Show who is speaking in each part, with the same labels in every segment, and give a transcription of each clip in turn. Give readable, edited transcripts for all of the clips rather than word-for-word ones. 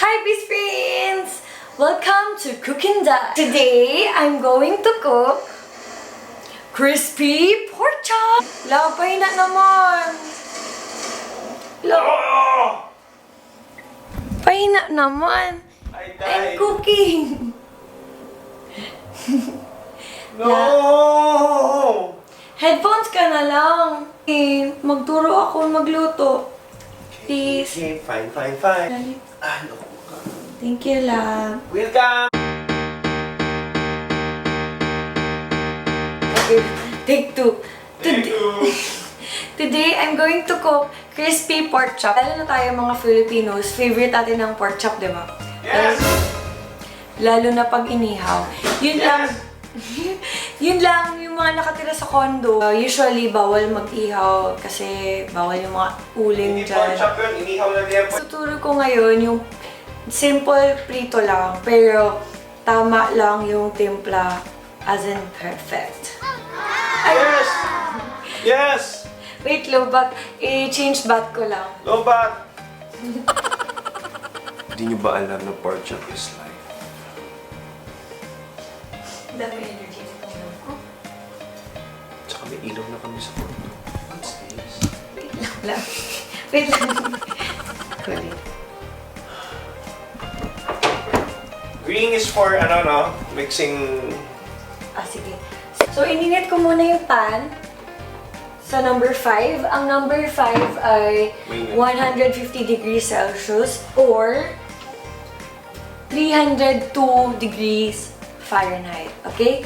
Speaker 1: Hi, Bisprins! Welcome to Cookinday. Today, I'm going to cook crispy pork chop. Lapay na naman. Pahina naman. I'm cooking.
Speaker 2: No!
Speaker 1: Headphones ka na lang. Magturo ako magluto. Please.
Speaker 2: Okay, fine. Ano?
Speaker 1: Thank you lang.
Speaker 2: Welcome!
Speaker 1: Okay, take two. Today, I'm going to cook crispy pork chop. Lalo na tayo mga Filipinos, favorite natin ng pork chop, di ba?
Speaker 2: Yes!
Speaker 1: Lalo na pag inihaw. Yun lang. Yun lang, yung mga nakatira sa condo. Usually, bawal mag-ihaw kasi bawal yung mga uling
Speaker 2: Hindi
Speaker 1: dyan.
Speaker 2: pork chop yun, inihaw na niya.
Speaker 1: Tuturo ko ngayon yung simple prito lang, pero tama lang yung timpla, as in perfect.
Speaker 2: Yes! Yes!
Speaker 1: Wait, lobat. I-change bat ko lang.
Speaker 2: Lobat! Hindi nyo ba alam na pork chop is life?
Speaker 1: Dami energy sa tulog ko.
Speaker 2: Tsaka may ilaw na kami sa condo. What's this?
Speaker 1: Wait lang. Wait lang. Kulit.
Speaker 2: Green is for, mixing...
Speaker 1: Sige. So, ininit ko muna yung pan sa number 5. Ang number 5 ay 150 degrees Celsius or 302 degrees Fahrenheit. Okay?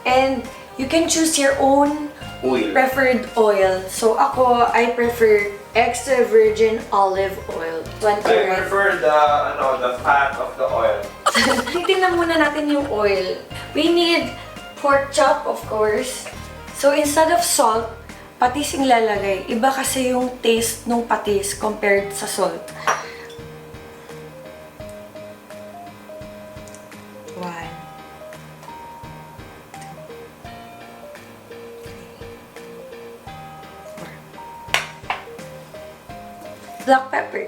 Speaker 1: And you can choose your own
Speaker 2: Oil.
Speaker 1: preferred oil. So, ako, I prefer extra virgin olive oil. 20
Speaker 2: I prefer the fat of the oil.
Speaker 1: Titignan muna natin yung oil. We need pork chop, of course. So, instead of salt, patis yung lalagay. Iba kasi yung taste ng patis compared sa salt. One. Black pepper.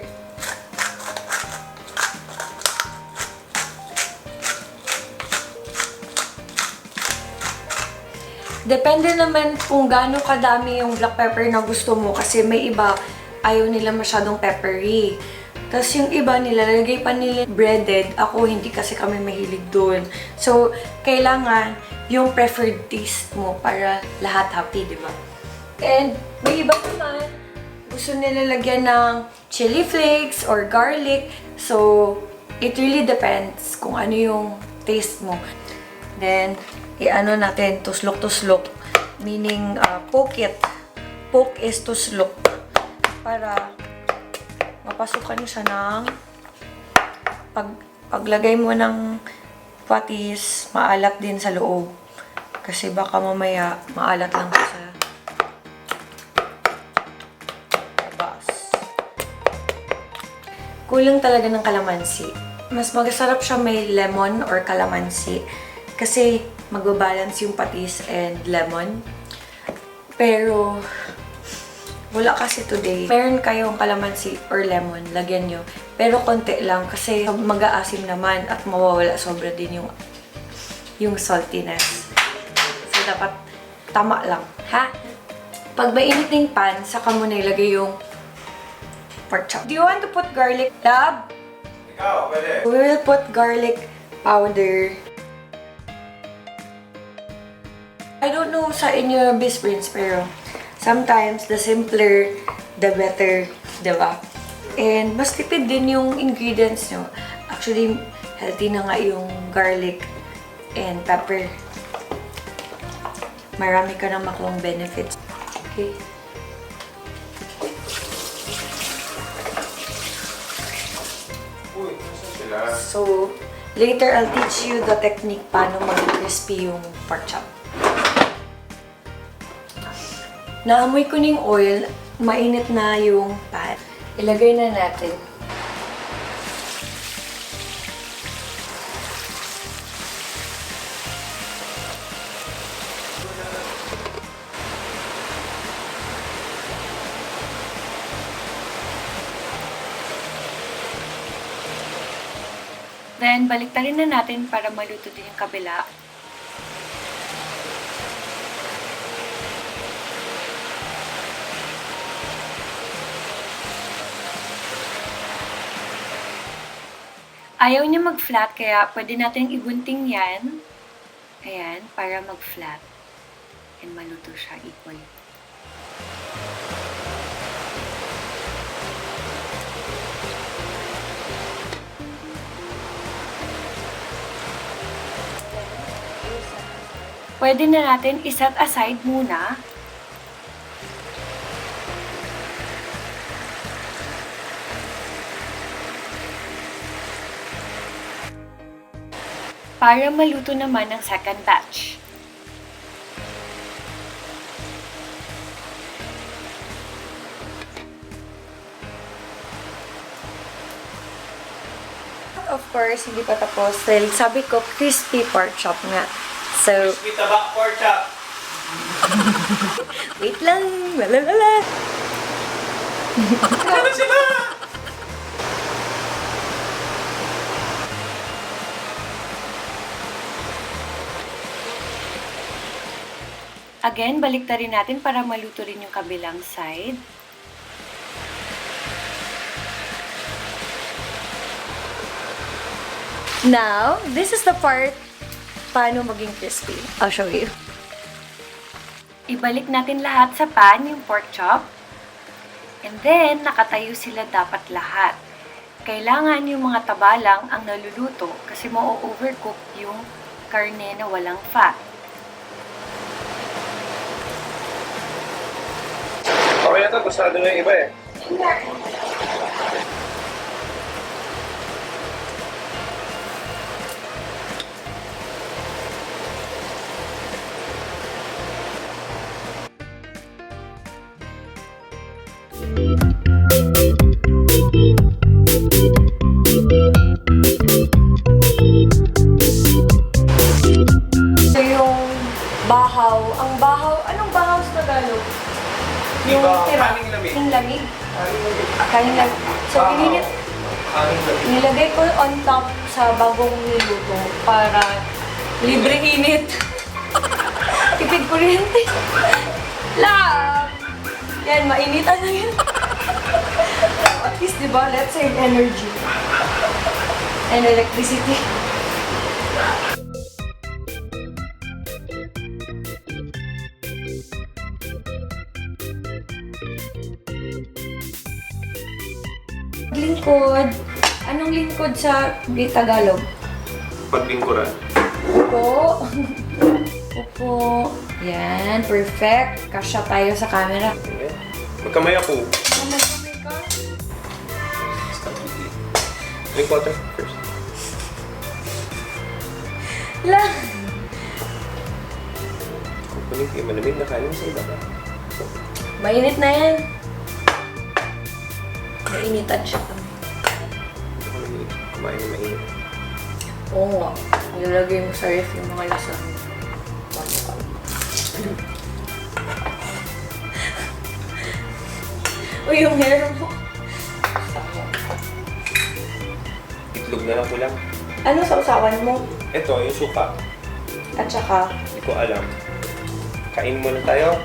Speaker 1: Depende naman kung gaano kadami yung black pepper na gusto mo kasi may iba ayaw nila masyadong peppery. Tapos yung iba nilalagay pa nila breaded. Ako hindi kasi kami mahilig doon. So, kailangan yung preferred taste mo para lahat happy, di ba? And may iba naman gusto nila lagyan ng chili flakes or garlic. So, it really depends kung ano yung taste mo. Then, i-ano natin, tuslok-tuslok. Meaning, poke it. Poke is tuslok. Para mapasukan siya ng paglagay mo ng patis, maalat din sa loob. Kasi baka mamaya maalat lang sa labas. Kulang talaga ng kalamansi. Mas masarap siya may lemon or kalamansi. Kasi magbabalance yung patis and lemon. Pero, wala kasi today. Meron kayong kalamansi or lemon, lagyan nyo. Pero konti lang kasi mag-aasim naman at mawawala sobra din yung saltiness. So, dapat tama lang, ha? Pag mainit ng pan, saka mo na ilagay yung pork chop. Do you want to put garlic, love?
Speaker 2: Ikaw, pwede.
Speaker 1: We will put garlic powder. I don't know sa inyo, Bisprins, pero sometimes, the simpler, the better, diba? And mas tipid din yung ingredients nyo. Actually, healthy na nga yung garlic and pepper. Marami ka nang makuhang benefits. Okay.
Speaker 2: Uy, nasa sila?
Speaker 1: So, later I'll teach you the technique paano mag-crispy yung pork chop. Naamoy ko ng oil, mainit na yung pan. Ilagay na natin. Then, baliktarin na natin para maluto din yung kabila. Ayaw niya mag-flat, kaya pwede natin igunting yan. Ayan, para mag-flat. And maluto siya equally. Pwede na natin iset aside muna. Para maluto naman ang second batch. Of course, hindi pa tapos. Dahil sabi ko, crispy pork chop nga. So,
Speaker 2: Crispy tabak pork chop!
Speaker 1: wait lang. Lalalala.
Speaker 2: Ano sila?
Speaker 1: Again, baliktarin natin para maluto rin yung kabilang side. Now, this is the part paano maging crispy. I'll show you. Ibalik natin lahat sa pan yung pork chop. And then, nakatayo sila dapat lahat. Kailangan yung mga taba lang ang naluluto kasi ma-overcook yung karne na walang fat.
Speaker 2: Okay na ito, gustado na yung iba eh.
Speaker 1: Ito yung bahaw. Ang bahaw, anong bahaw sa Tagalog? Yung tira.
Speaker 2: Kaning lamig.
Speaker 1: Yung lamig. Kaning lamig. So, ininit.
Speaker 2: Kaning lamig.
Speaker 1: Nilagay ko on top sa bagong niluto para libre init. Tipid kuryente. Love! Yan, mainitan na yan. At least, di ba, let's save energy. And electricity. Lingkod. Anong lingkod sa Tagalog?
Speaker 2: Paglingkuran.
Speaker 1: Upo. Upo. Yan, perfect. Kasya tayo sa camera.
Speaker 2: Okay. Magkamay ako.
Speaker 1: Kamay ka?
Speaker 2: Drink water first.
Speaker 1: Lang.
Speaker 2: Kukunin ko yung malamig na kanin sa iba ba?
Speaker 1: Mainit na yan. Mainitan siya.
Speaker 2: Kumain na mainit.
Speaker 1: Oo nga. Nilalagay mo sa ref yung mga lasa. Uy, yung hair mo.
Speaker 2: Itlog na lang ko lang.
Speaker 1: Ano sa usawan mo?
Speaker 2: Ito, yung suka.
Speaker 1: At saka,
Speaker 2: Hindi ko alam. Kain muna tayo.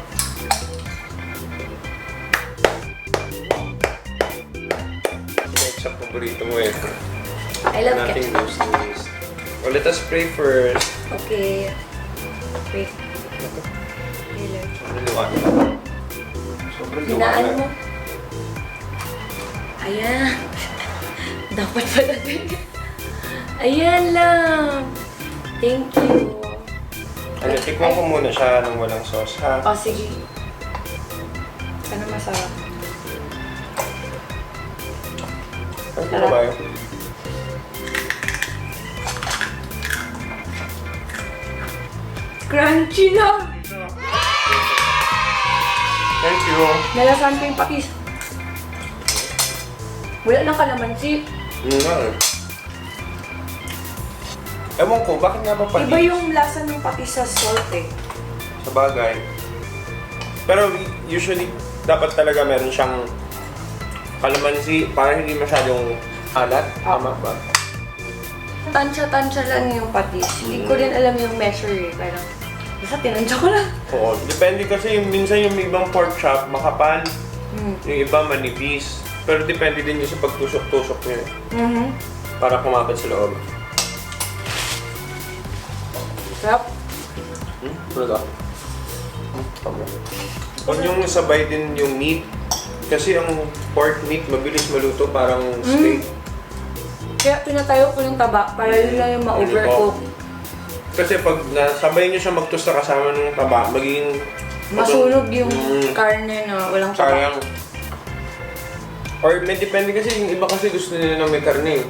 Speaker 2: Ketchup paborito mo eh.
Speaker 1: I love
Speaker 2: Nothing
Speaker 1: ketchup.
Speaker 2: goes to waste. Well, let us pray first.
Speaker 1: Okay. Wait.
Speaker 2: Sobrang liwanag. Sobrang
Speaker 1: Hinaan
Speaker 2: liwanag.
Speaker 1: mo. Ayan. Dapat pala ganyan. Ayan lang. Thank you.
Speaker 2: Ano, tikman ko muna siya ng walang sauce, ha?
Speaker 1: Oh, sige. Ano masarap?
Speaker 2: Ano ko ba yun?
Speaker 1: Crunchy na!
Speaker 2: Thank you.
Speaker 1: Nalasan ko yung patis. Wala ng kalamansi.
Speaker 2: Mm. Ewan ko, bakit nga ba patis?
Speaker 1: Iba yung lasa ng patis sa salt eh.
Speaker 2: Sa bagay. Pero usually, dapat talaga meron siyang kalamansi para hindi masyadong alat. Tama ba?
Speaker 1: Tansya-tansya lang yung patis. Hindi ko rin alam yung measure eh. Parang, basta tinansya ko lang.
Speaker 2: Oo. Depende kasi minsan yung ibang pork chop, makapal. Yung iba manipis. Pero depende din yung sa pagtusok-tusok niya. Para kumapit sa loob.
Speaker 1: Sarap.
Speaker 2: Talaga? Huwag yung sabay din yung meat. Kasi ang pork meat mabilis maluto, parang steak.
Speaker 1: Kaya pinatayo ko yung taba para yun lang yung ma-overcook.
Speaker 2: Kasi pag nasabay nyo siya magtusta kasama ng taba, magiging...
Speaker 1: Masunog yung karne na walang taba.
Speaker 2: Sayang. Or may depende kasi yung iba kasi gusto nila ng may karne.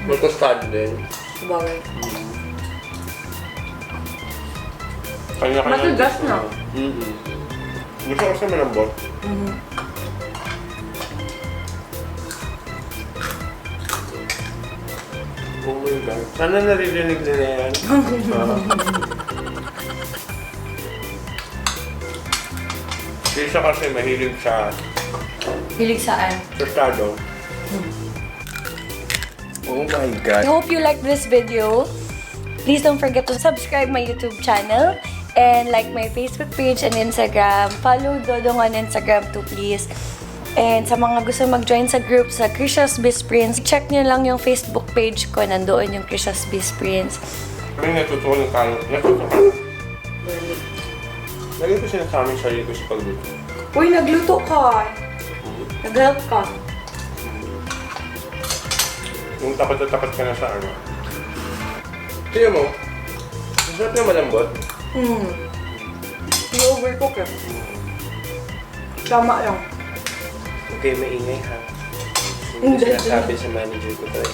Speaker 2: May tostado din.
Speaker 1: Bagay.
Speaker 2: Kanya-kanya.
Speaker 1: Matigas na.
Speaker 2: Gusto ko kasi malambot. Oh my God. Sana naririnig nila yan. Siya kasi mahilig sa
Speaker 1: Hilig saan?
Speaker 2: tostado. Oh my God.
Speaker 1: I hope you like this video. Please don't forget to subscribe my YouTube channel and like my Facebook page and Instagram. Follow Dodong on Instagram too, please. And sa mga gusto mag-join sa group sa CRISHA'S, Bisprins, check nyo lang yung Facebook page ko. Nandoon yung CRISHA'S, Bisprins.
Speaker 2: May natutunan tayo. Natutunan. Lagi ko sinasabi sa sarili ko sa pagluto.
Speaker 1: Uy, nagluto ka. Nag-help ka.
Speaker 2: Yung tapat na tapat ka na sa ano. Tingnan mo. Masarap yung malambot.
Speaker 1: I-overcook eh. Tama lang.
Speaker 2: Okay, maingay ha.
Speaker 1: Hindi.
Speaker 2: Yung sinasabi sa manager ko to eh.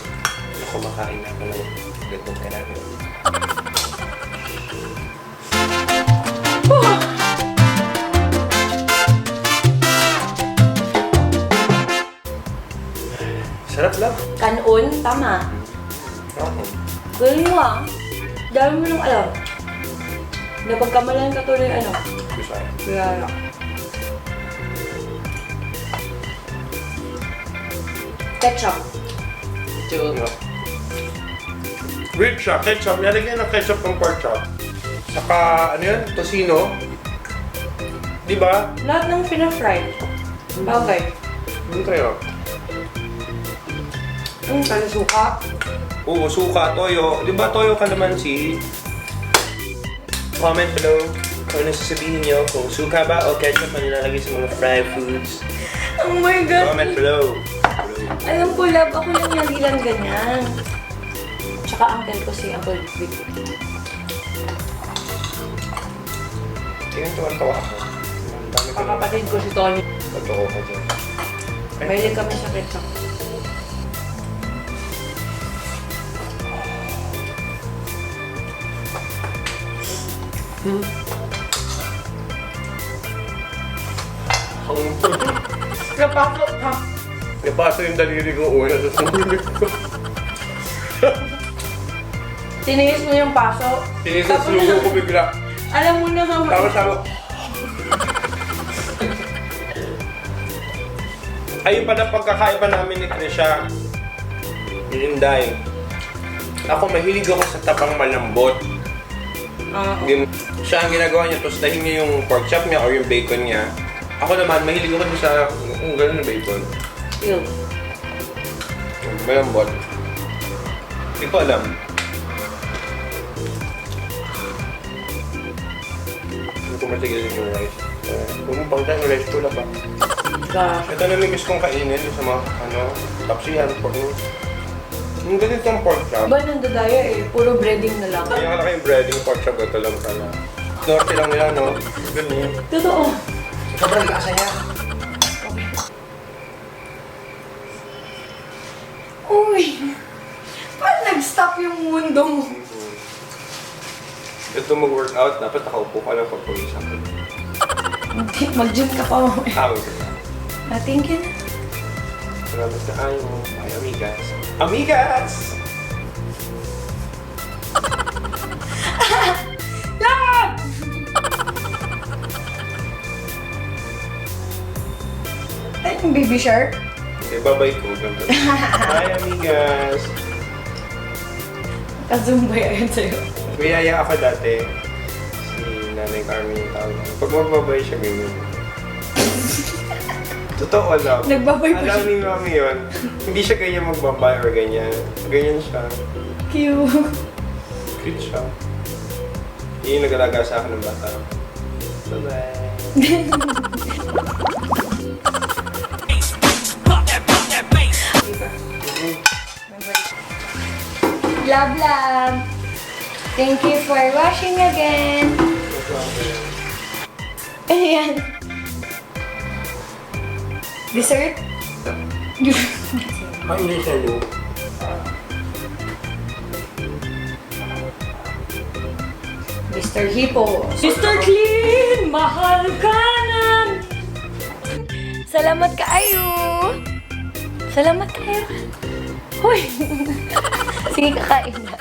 Speaker 2: Kumakain na ako ng gatong karami. Sarap lang.
Speaker 1: Kanon, tama.
Speaker 2: Oo.
Speaker 1: Galing mo ah. Dami mo nang alam. Napagkamalan ka tuloy ano.
Speaker 2: Bisaya.
Speaker 1: Kaya ketchup.
Speaker 2: No. With siya, ketchup. Nalagyan ng ketchup ng pork chop. Saka, ano yun? Tocino. Di ba?
Speaker 1: Lahat ng pina-fry. Okay.
Speaker 2: Ano tayo?
Speaker 1: Kaya suka.
Speaker 2: Oo, suka, toyo. Di ba toyo ka naman si? Comment below kung ano sasabihin nyo. Kung suka ba o ketchup ang nilalagay sa mga fried foods.
Speaker 1: Oh my God.
Speaker 2: Comment below.
Speaker 1: Alam ko, love. Ako lang lagi lang ganyan. Tsaka uncle ko si Uncle Vic.
Speaker 2: Tingnan tuwan-tawa ako. Ang dami ko na
Speaker 1: Kapatid ko si Tony.
Speaker 2: totoo ko dyan.
Speaker 1: Mahilig kami sa ketchup. Napasok ka.
Speaker 2: Napaso yung daliri ko una sa sulit ko.
Speaker 1: Tiniis mo yung paso.
Speaker 2: Sinisasulo ko bigla.
Speaker 1: Alam mo na
Speaker 2: Tapos ako. Ayun pa na pagkakaiba namin ni Krisha. Ni Inday. Ako mahilig ako sa tabang malambot. Siya ang ginagawa niya, tostahin niya yung pork chop niya or yung bacon niya. Ako naman, mahilig ako sa gano'n na bacon.
Speaker 1: Yun.
Speaker 2: Malambot. Hindi ko alam. Hindi ko matigilin yung rice. Pumupang tayo yung rice pula pa. Ito namimiss kong kainin sa mga tapsihan. Yung ganitong pork chop.
Speaker 1: Ba nandadaya eh, puro breading na lang.
Speaker 2: Kaya ka na kayong breading pork chop, ito lang sana. Norte lang nila, no? Ganun.
Speaker 1: Totoo.
Speaker 2: Sobrang lasa niya.
Speaker 1: Uy! Paano nag-stop yung mundo mo?
Speaker 2: Ito mag-workout, dapat nakaupo ka lang pagpawisan ko.
Speaker 1: Hindi, mag-gym ka pa mo.
Speaker 2: Tawag ka na.
Speaker 1: Thank you na.
Speaker 2: Salamat na kayo. Ay, amigas. Amigas!
Speaker 1: Love! Ay, yung baby shark?
Speaker 2: Okay, babay ko. Ganda. Hi, amigas!
Speaker 1: Kazumba yan sa'yo.
Speaker 2: Biyaya ako dati. Si Nanay Carmen yung tawag. Pag magbabay siya, ganyan. Totoo lang.
Speaker 1: Nagbabay pa
Speaker 2: Alam
Speaker 1: siya.
Speaker 2: ni Mami yun. Hindi siya ganyan magbabay or ganyan. Ganyan siya.
Speaker 1: Cute.
Speaker 2: Cute siya. Yun yung nag-alaga sa akin ng bata. Bye-bye.
Speaker 1: Love, love. Thank you for watching again. Ayan. Dessert?
Speaker 2: Ay, hindi sa'yo.
Speaker 1: Mr. Hippo. Mr. Clean! Mahal ka na! Salamat kaayo! Salamat kayo! Hoy! Sige, kakain na.